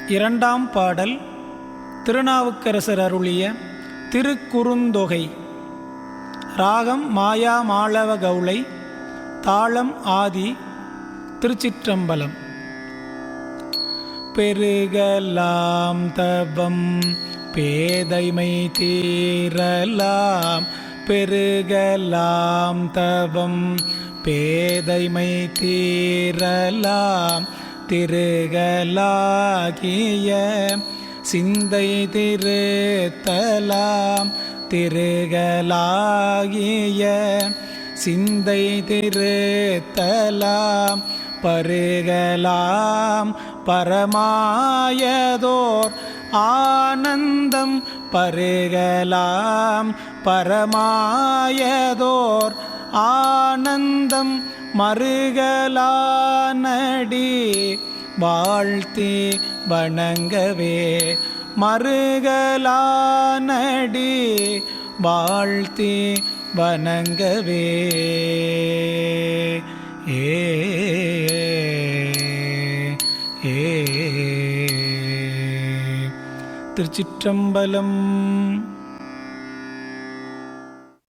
இரண்டாம் பாடல் திருநாவுக்கரசர் அருளிய திருக்குறுந்தொகை. ராகம் மாயா மாளவ கௌளை, தாளம் ஆதி. திருச்சிற்றம்பலம். பெருகலாம் தவம் பேதைமை தீரலாம், பெருகலாம் தவம் பேதைமை தீரலாம், திருகலாகிய சிந்தை திருத்தலாம், திருகலாகிய சிந்தை திருத்தலாம், பருகலாம் பரமாயதோர் ஆனந்தம், பருகலாம் பரமாயதோர் ஆனந்தம், மருகலானடி வாழ்த்தி வணங்கவே, மருகலானடி வாழ்த்தி வணங்கவே. திருச்சிற்றம்பலம்.